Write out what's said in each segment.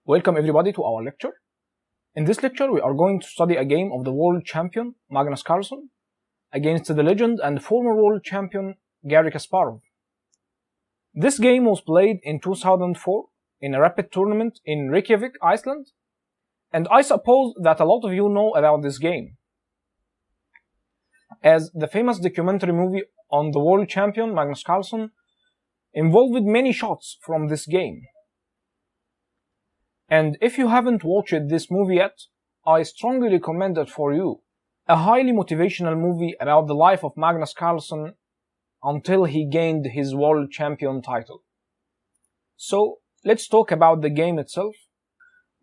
Welcome everybody to our lecture. In this lecture, we are going to study a game of the world champion Magnus Carlsen against the legend and former world champion Garry Kasparov. This game was played in 2004 in a rapid tournament in Reykjavik, Iceland, and I suppose that a lot of you know about this game, as the famous documentary movie on the world champion Magnus Carlsen involved many shots from this game. And if you haven't watched this movie yet, I strongly recommend it for you. A highly motivational movie about the life of Magnus Carlsen until he gained his world champion title. So, let's talk about the game itself.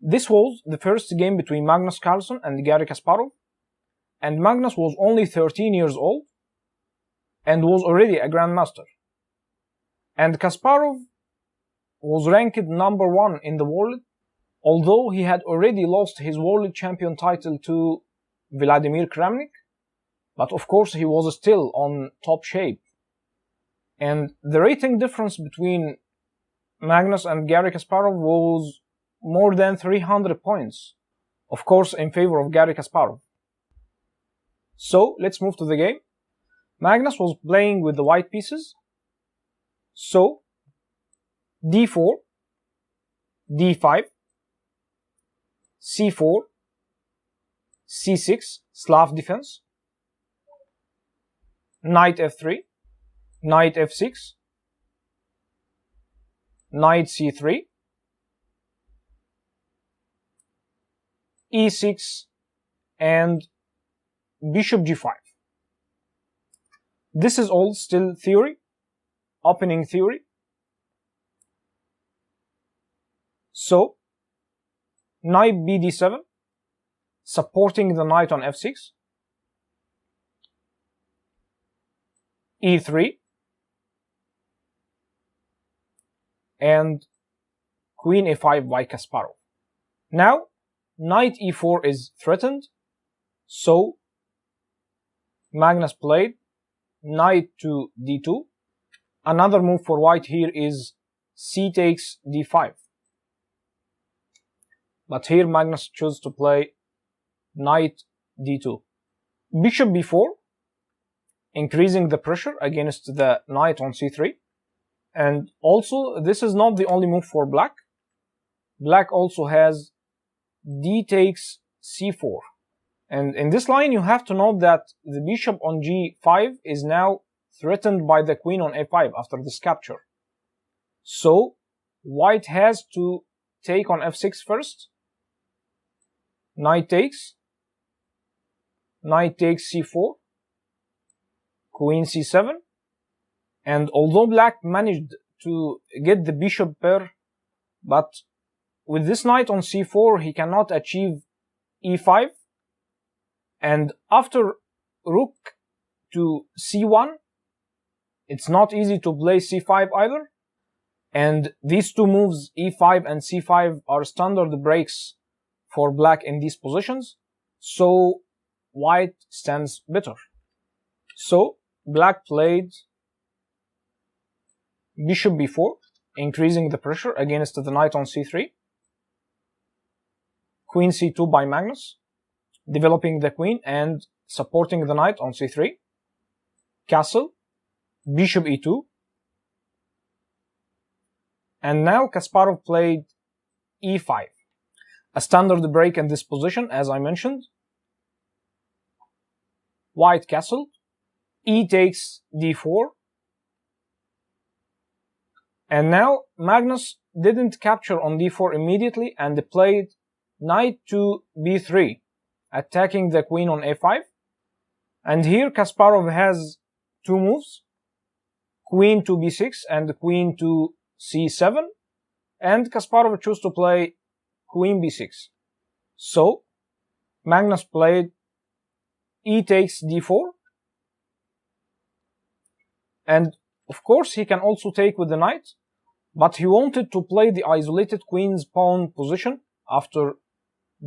This was the first game between Magnus Carlsen and Garry Kasparov, and Magnus was only 13 years old and was already a grandmaster. And Kasparov was ranked number 1 in the world, although he had already lost his world champion title to Vladimir Kramnik, but of course he was still on top shape. And the rating difference between Magnus and Garry Kasparov was more than 300 points, of course in favor of Garry Kasparov. So let's move to the game. Magnus was playing with the white pieces, so d4, d5, c4, c6, Slav defense, knight f3, knight f6, knight c3, e6, and bishop g5. This is all still theory, opening theory. So, knight bd7, supporting the knight on f6, e3, and queen a5 by Kasparov. Now, knight e4 is threatened, so Magnus played knight to d2. Another move for white here is c takes d5. But here Magnus chose to play knight d2. Bishop b4, increasing the pressure against the knight on c3. And also, this is not the only move for black. Black also has d takes c4. And in this line, you have to note that the bishop on g5 is now threatened by the queen on a5 after this capture. So, white has to take on f6 first. Knight takes c4, queen c7, and although black managed to get the bishop pair, but with this knight on c4 he cannot achieve e5, and after rook to c1 it's not easy to play c5 either, and these two moves e5 and c5 are standard breaks for black in these positions, so white stands better. So black played bishop b4, increasing the pressure against the knight on c3, queen c2 by Magnus, developing the queen and supporting the knight on c3, castle, bishop e2, and now Kasparov played e5. A standard break in this position, as I mentioned. White castle, e takes d4, and now Magnus didn't capture on d4 immediately and played knight to b3, attacking the queen on a5. And here Kasparov has two moves, queen to b6 and queen to c7, and Kasparov chose to play queen b6. So, Magnus played e takes d4, and of course he can also take with the knight, but he wanted to play the isolated queen's pawn position after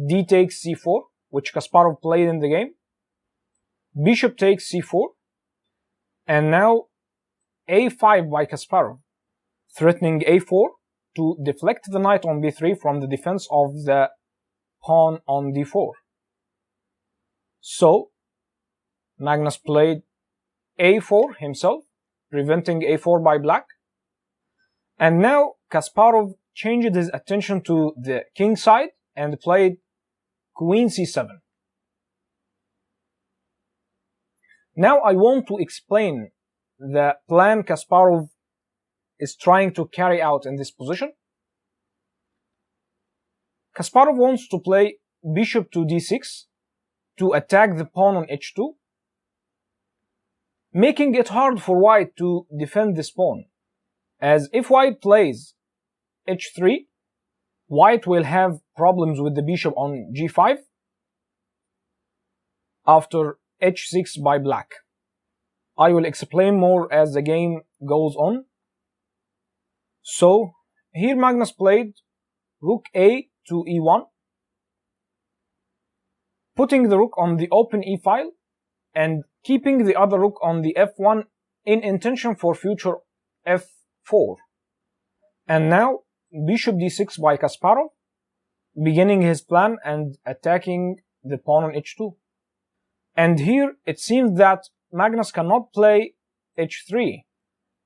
d takes c4, which Kasparov played in the game. Bishop takes c4, and now a5 by Kasparov, threatening a4 to deflect the knight on b3 from the defense of the pawn on d4. So Magnus played a4 himself, preventing a4 by black. And now Kasparov changed his attention to the king side and played queen c7. Now I want to explain the plan Kasparov is trying to carry out in this position. Kasparov wants to play bishop to d6 to attack the pawn on h2, making it hard for white to defend this pawn, as if white plays h3, white will have problems with the bishop on g5 after h6 by black. I will explain more as the game goes on. So here Magnus played rook a to e1, putting the rook on the open e file and keeping the other rook on the f1 in intention for future f4. And now bishop d6 by Kasparov, beginning his plan and attacking the pawn on h2. And here it seems that Magnus cannot play h3,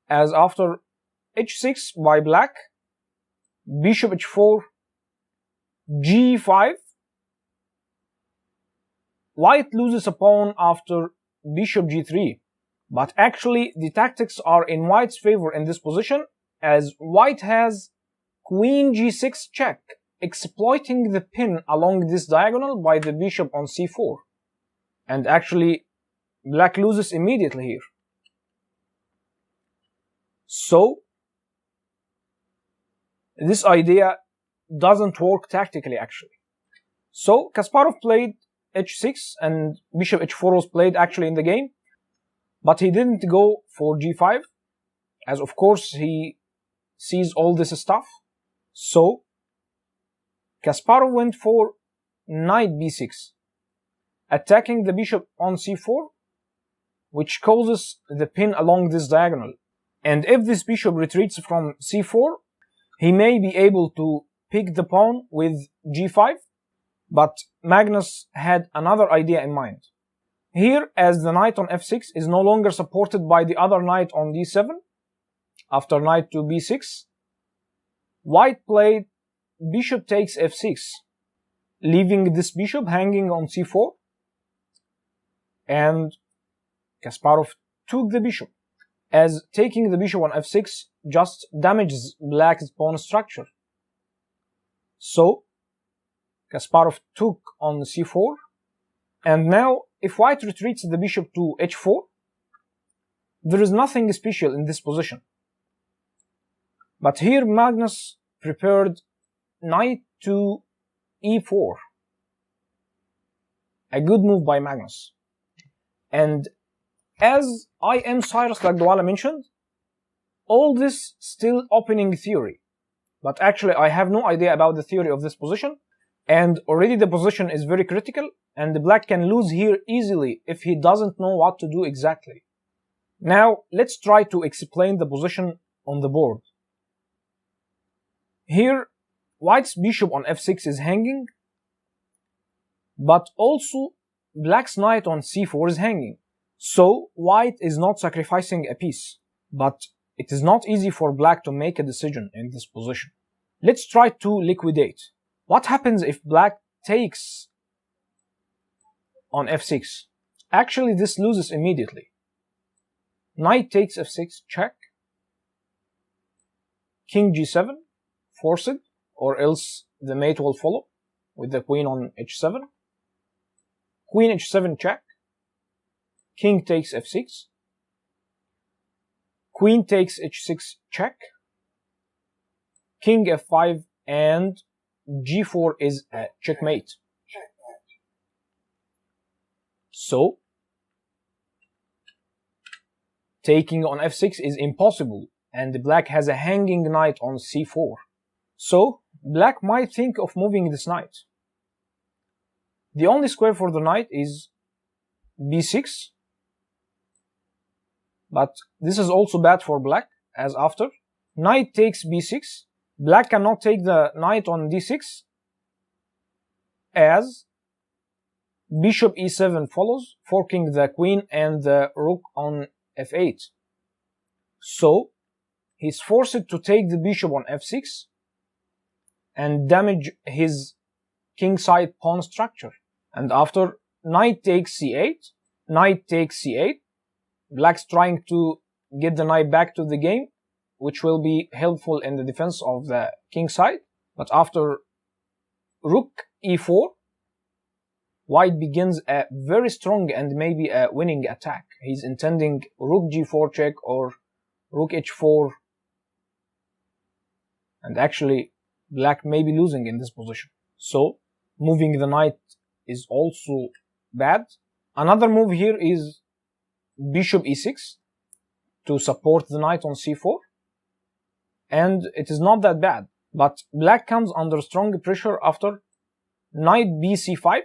as after h6 by black, bishop h4, g5, white loses a pawn after bishop g3, but actually the tactics are in white's favor in this position, as white has queen g6 check, exploiting the pin along this diagonal by the bishop on c4. And actually black loses immediately here. So this idea doesn't work tactically actually. So Kasparov played h6 and bishop h4 was played actually in the game, but he didn't go for g5, as of course he sees all this stuff. So Kasparov went for knight b6, attacking the bishop on c4, which causes the pin along this diagonal. And if this bishop retreats from c4, he may be able to pick the pawn with g5, but Magnus had another idea in mind. Here, as the knight on f6 is no longer supported by the other knight on d7, after knight to b6, white played bishop takes f6, leaving this bishop hanging on c4, and Kasparov took the bishop, as taking the bishop on f6 just damages black's pawn structure. So Kasparov took on c4, and now if white retreats the bishop to h4, there is nothing special in this position. But here Magnus prepared knight to e4. A good move by Magnus. And as I am Cyrus Lagdwala mentioned, all this still opening theory. But actually I have no idea about the theory of this position, and already the position is very critical, and the black can lose here easily if he doesn't know what to do exactly. Now let's try to explain the position on the board. Here white's bishop on f6 is hanging, but also black's knight on c4 is hanging. So white is not sacrificing a piece, but it is not easy for black to make a decision in this position. Let's try to liquidate. What happens if black takes on f6? Actually, this loses immediately. Knight takes f6, check. King g7, forced, or else the mate will follow with the queen on h7. Queen h7, check. King takes f6. Queen takes h6, check. King f5, and g4 is a checkmate. So taking on f6 is impossible, and black has a hanging knight on c4. So black might think of moving this knight. The only square for the knight is b6, but this is also bad for black, as after knight takes b6, Black cannot take the knight on d6, as bishop e7 follows, forking the queen and the rook on f8. So he's forced to take the bishop on f6 and damage his kingside pawn structure. And after knight takes c8, knight takes c8, black's trying to get the knight back to the game, which will be helpful in the defense of the kingside. But after rook e4, white begins a very strong and maybe a winning attack. He's intending rook g4 check or rook h4, and actually black may be losing in this position. So moving the knight is also bad. Another move here is bishop e6 to support the knight on c4, and it is not that bad. But black comes under strong pressure after knight bc5,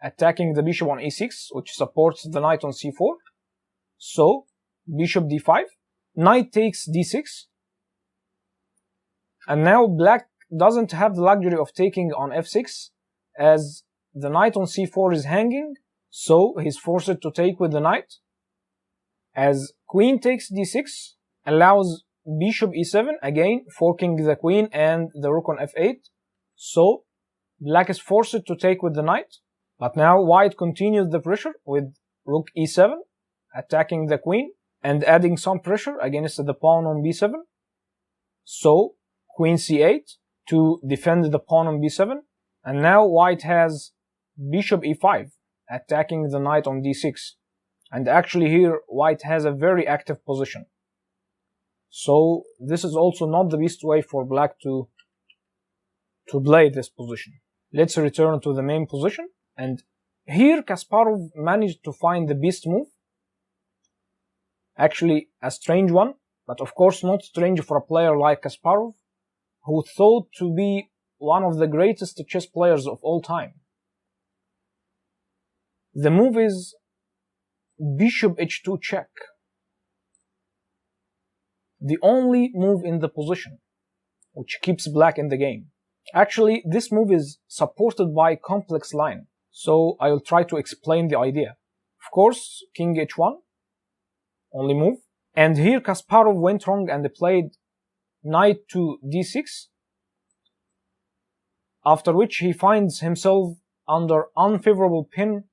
attacking the bishop on e6, which supports the knight on c4. So bishop d5, knight takes d6, and now black doesn't have the luxury of taking on f6, as the knight on c4 is hanging, so he's forced to take with the knight, as queen takes d6 allows bishop e7, again forking the queen and the rook on f8, so black is forced to take with the knight. But now white continues the pressure with rook e7, attacking the queen and adding some pressure against the pawn on b7. So queen c8 to defend the pawn on b7. And now white has bishop e5, attacking the knight on d6. And actually here white has a very active position. So this is also not the best way for black to play this position. Let's return to the main position. And here Kasparov managed to find the best move. Actually a strange one, but of course not strange for a player like Kasparov, who thought to be one of the greatest chess players of all time. The move is bishop h2 check. The only move in the position which keeps black in the game. Actually, this move is supported by complex line, so I will try to explain the idea. Of course, king h1, only move. And here Kasparov went wrong and played knight to d6, after which he finds himself under unfavorable pin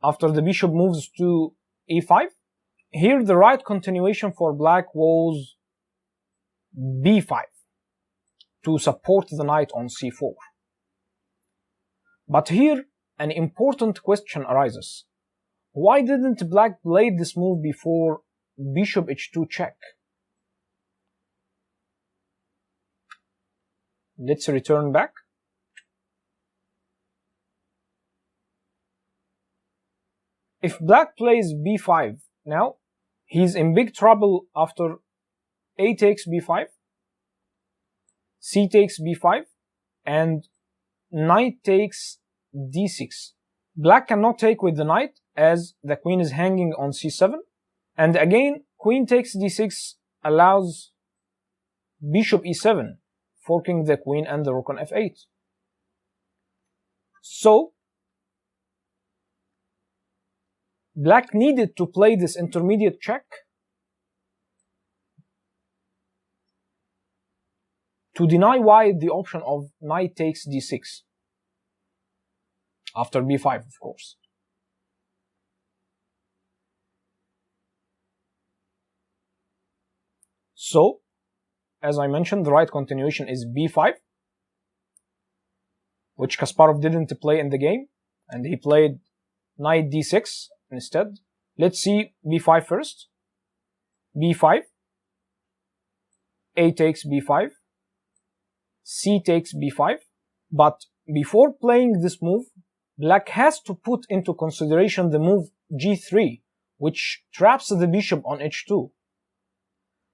after the bishop moves to e5. Here the right continuation for black was b5 to support the knight on c4. But here an important question arises. Why didn't black play this move before bishop h2 check? Let's return back. If black plays b5 now, he's in big trouble after a takes b5, c takes b5, and knight takes d6. Black cannot take with the knight as the queen is hanging on c7, and again queen takes d6 allows bishop e7, forking the queen and the rook on f8. So black needed to play this intermediate check to deny white the option of knight takes d6 after b5, of course. So, as I mentioned, the right continuation is b5, which Kasparov didn't play in the game, and he played knight d6 instead. Let's see b5 first. b5, a takes b5, c takes b5. But before playing this move, black has to put into consideration the move g3, which traps the bishop on h2.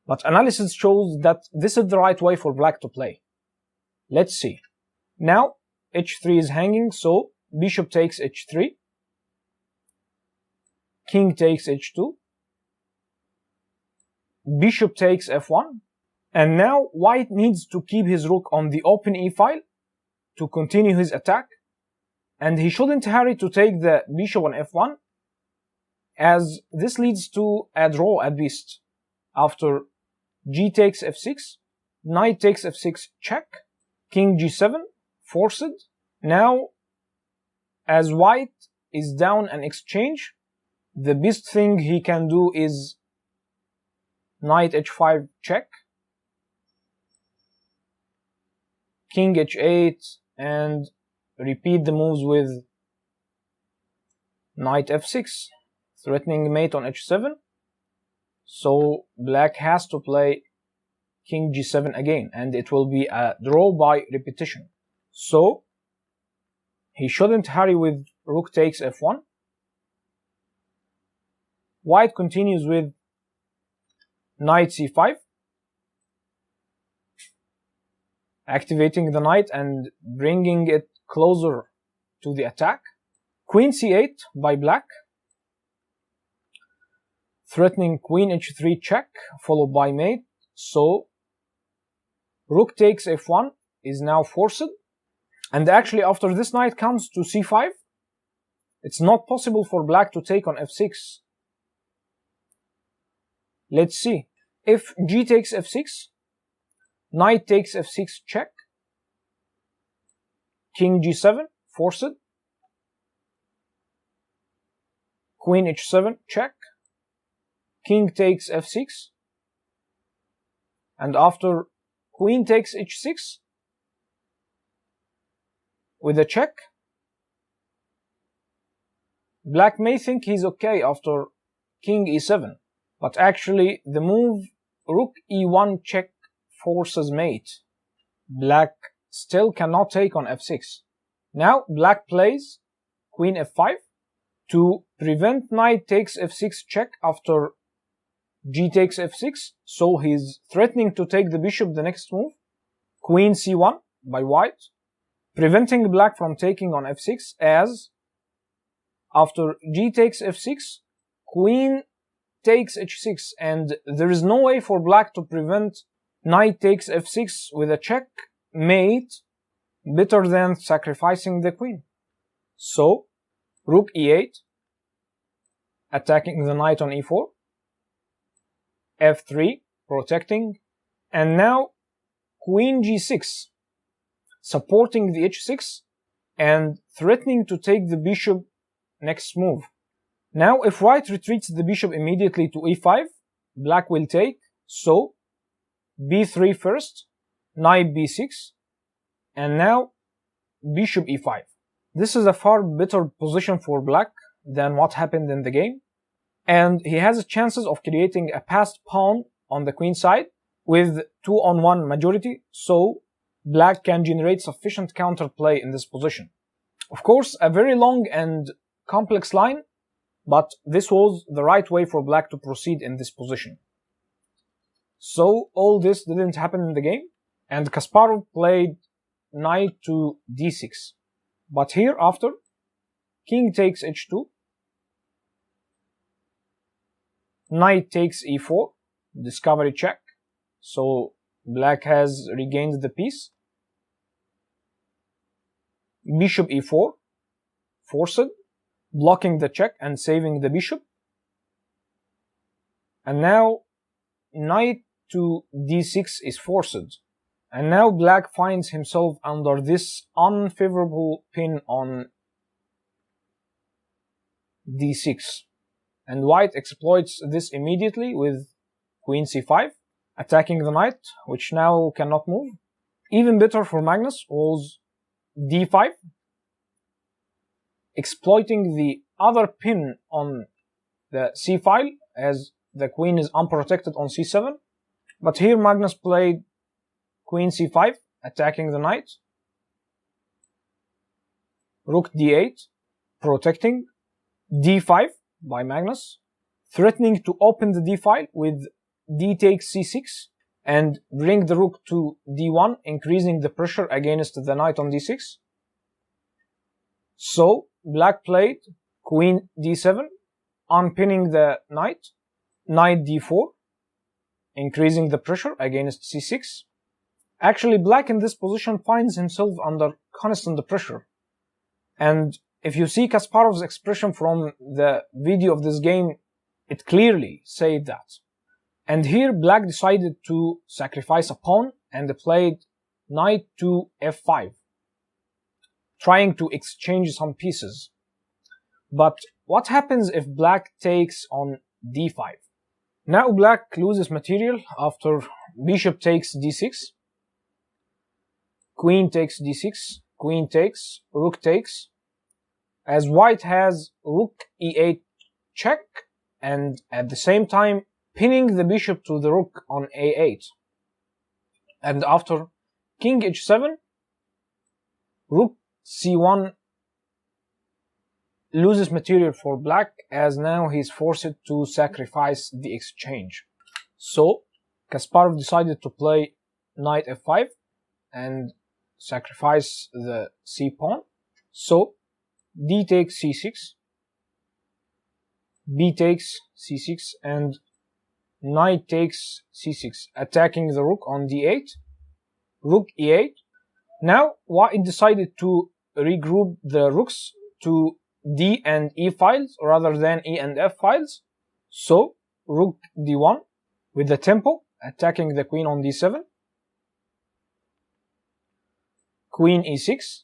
But analysis shows that this is the right way for black to play. Let's see. Now h3 is hanging, so bishop takes h3, king takes h2, bishop takes f1, And now white needs to keep his rook on the open e-file to continue his attack, and he shouldn't hurry to take the bishop on f1, as this leads to a draw at best. After g takes f6, knight takes f6 check, king g7 forced. Now as white is down an exchange, the best thing he can do is knight h5 check, king h8, and repeat the moves with knight f6, threatening mate on h7. So black has to play king g7 again, and it will be a draw by repetition. So he shouldn't hurry with rook takes f1. White continues with knight c5, activating the knight and bringing it closer to the attack. Queen c8 by black, threatening queen h3 check, followed by mate. So rook takes f1 is now forced, and actually after this knight comes to c5, it's not possible for black to take on f6. Let's see. If g takes f6, knight takes f6 check, king g7 forced, queen h7 check, king takes f6, and after queen takes h6 with a check, black may think he's okay after king e7, but actually the move rook e1 check forces mate. Black still cannot take on f6. Now black plays queen f5 to prevent knight takes f6 check after g takes f6, so he's threatening to take the bishop the next move. Queen c1 by white, preventing black from taking on f6, as after g takes f6, queen takes h6, and there is no way for black to prevent knight takes f6 with a check mate better than sacrificing the queen. So rook e8, attacking the knight on e4, f3 protecting, and now queen g6 supporting the h6 and threatening to take the bishop next move. Now if white retreats the bishop immediately to e5, black will take, so b3 first, knight b6, and now bishop e5. This is a far better position for black than what happened in the game, and he has chances of creating a passed pawn on the queen side with 2-on-1 majority, so black can generate sufficient counterplay in this position. Of course, a very long and complex line, but this was the right way for black to proceed in this position. So all this didn't happen in the game, and Kasparov played knight to d6. But here after, king takes h2, knight takes e4, discovery check, so black has regained the piece. Bishop e4, forced, blocking the check and saving the bishop. And now knight to d6 is forced. And now black finds himself under this unfavorable pin on d6. And white exploits this immediately with queen c5, attacking the knight, which now cannot move. Even better for Magnus was d5, exploiting the other pin on the c file, as the queen is unprotected on c7. But here Magnus played queen c5, attacking the knight, rook d8, protecting, d5 by Magnus, threatening to open the d file with d takes c6 and bring the rook to d1, increasing the pressure against the knight on d6. So black played queen d7, unpinning the knight, knight d4, increasing the pressure against c6. Actually, black in this position finds himself under constant pressure. And if you see Kasparov's expression from the video of this game, it clearly said that. And here black decided to sacrifice a pawn and played knight to f5, trying to exchange some pieces. But what happens if black takes on d5? Now black loses material after bishop takes d6, queen takes d6, queen takes, rook takes, as white has rook e8 check, and at the same time pinning the bishop to the rook on a8. And after king h7, rook c1 loses material for black, as now he's forced to sacrifice the exchange. So Kasparov decided to play knight f5 and sacrifice the c pawn. So d takes c6, b takes c6, and knight takes c6, attacking the rook on d8, rook e8. Now white decided to regroup the rooks to d and e files rather than e and f files. So rook d1 with the tempo, attacking the queen on d7, queen e6,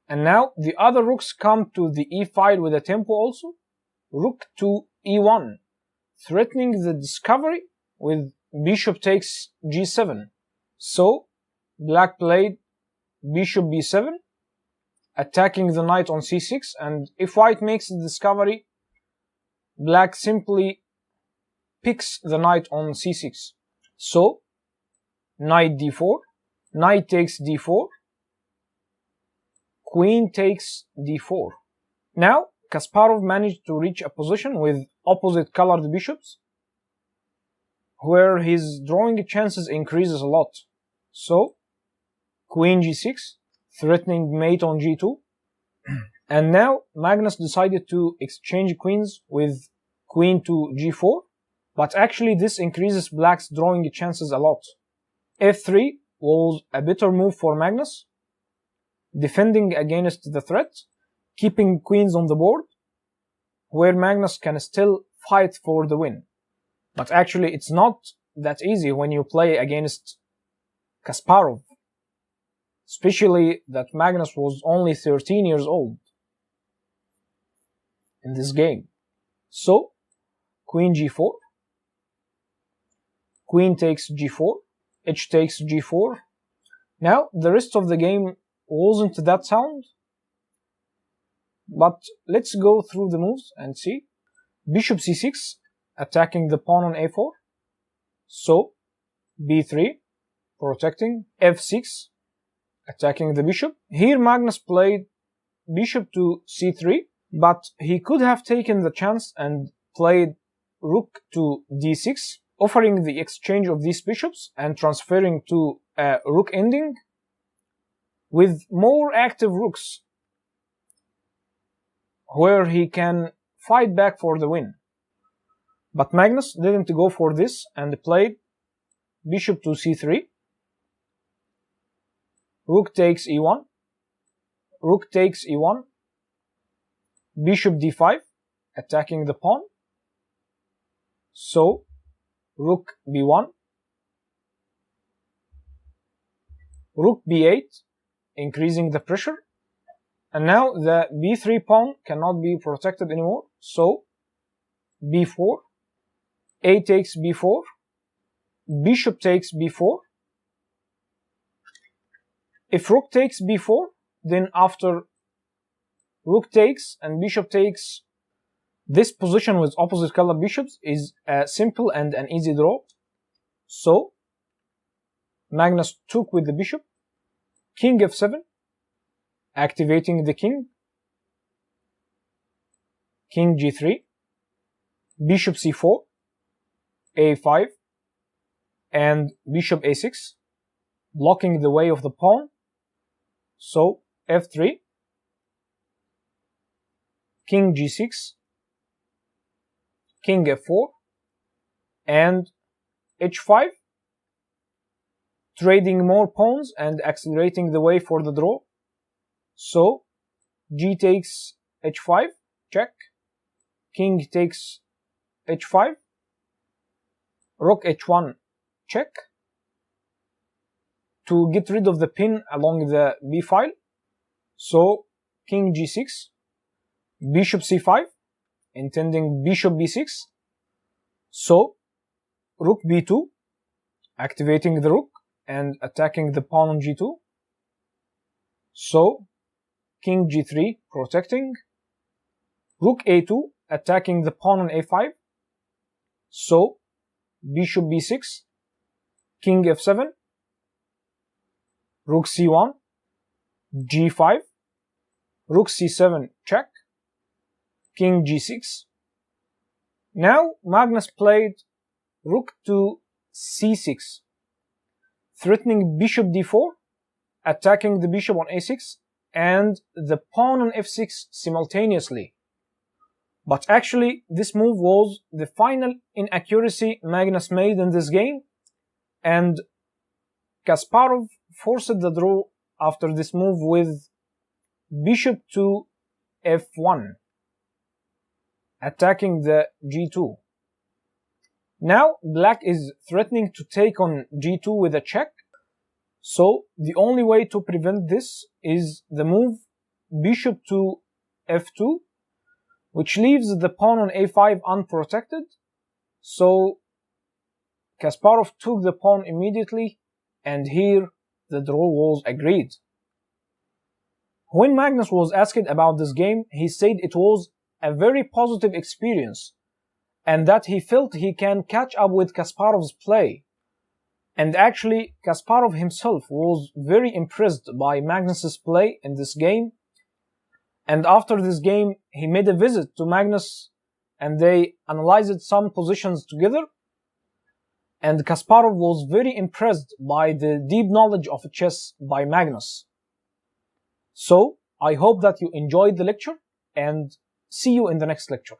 and now the other rooks come to the e file with the tempo also, rook to e1, threatening the discovery with bishop takes g7. So black played bishop b7, attacking the knight on c6, and if white makes the discovery, black simply picks the knight on c6. So knight d4, knight takes d4, queen takes d4. Now Kasparov managed to reach a position with opposite colored bishops where his drawing chances increases a lot. So queen g6, threatening mate on g2. And now Magnus decided to exchange queens with queen to g4, but actually this increases black's drawing chances a lot. f3 was a better move for Magnus, defending against the threat, keeping queens on the board, where Magnus can still fight for the win. But actually it's not that easy when you play against Kasparov, especially that Magnus was only 13 years old in this game. So queen g4, queen takes g4, h takes g4. Now the rest of the game wasn't that sound, but let's go through the moves and see. Bishop c6, attacking the pawn on a4. So b3, protecting. f6, attacking the bishop. Here Magnus played bishop to c3, but he could have taken the chance and played rook to d6, offering the exchange of these bishops and transferring to a rook ending with more active rooks, where he can fight back for the win. But Magnus didn't go for this and played bishop to c3, rook takes e1, rook takes e1, bishop d5, attacking the pawn. So rook b1, rook b8, increasing the pressure. And now the b3 pawn cannot be protected anymore. So b4, a takes b4, bishop takes b4. If rook takes b4, then after rook takes and bishop takes, this position with opposite color bishops is a simple and an easy draw. So Magnus took with the bishop, king f7, activating the king, king g3, bishop c4, a5, and bishop a6, blocking the way of the pawn. So f3, king g6, king f4, and h5, trading more pawns and accelerating the way for the draw. So g takes h5, check, king takes h5, rook h1, check, to get rid of the pin along the b file. So king g6, bishop c5, intending bishop b6. So rook b2, activating the rook and attacking the pawn on g2. So king g3, protecting. Rook a2, attacking the pawn on a5. So bishop b6, king f7, rook c1, g5, rook c7, check, king g6. Now Magnus played rook to c6, threatening bishop d4, attacking the bishop on a6 and the pawn on f6 simultaneously. But actually, this move was the final inaccuracy Magnus made in this game, and Kasparov forced the draw after this move with bishop to f1, attacking the g2. Now black is threatening to take on g2 with a check, so the only way to prevent this is the move bishop to f2, which leaves the pawn on a5 unprotected. So Kasparov took the pawn immediately, and here the draw was agreed. When Magnus was asked about this game, he said it was a very positive experience and that he felt he can catch up with Kasparov's play. And actually, Kasparov himself was very impressed by Magnus's play in this game. And after this game, he made a visit to Magnus and they analyzed some positions together. And Kasparov was very impressed by the deep knowledge of chess by Magnus. So, I hope that you enjoyed the lecture and see you in the next lecture.